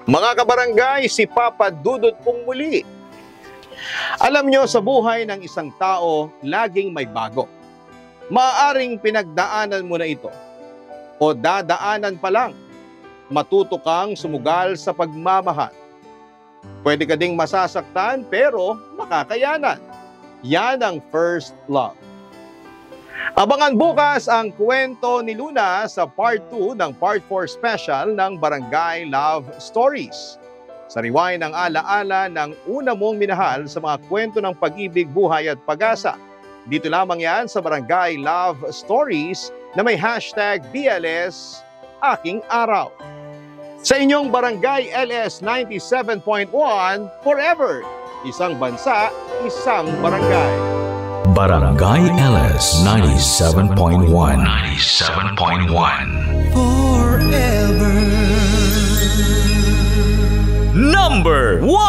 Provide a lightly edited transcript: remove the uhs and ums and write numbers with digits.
Mga kabarangay, si Papa Dudut pong muli. Alam nyo, sa buhay ng isang tao, laging may bago. Maaaring pinagdaanan mo na ito o dadaanan pa lang. Matuto kang sumugal sa pagmamahal. Pwede ka ding masasaktan pero makakayanan. Yan ang first love. Abangan bukas ang kwento ni Luna sa Part 2 ng Part 4 Special ng Barangay Love Stories. Sariwain ang alaala ng una mong minahal sa mga kwento ng pag-ibig, buhay at pag-asa. Dito lamang yan sa Barangay Love Stories na may hashtag BLS Aking Araw. Sa inyong Barangay LS 97.1 Forever. Isang bansa, isang barangay. Barangay LS 97.1 Forever. Number 1.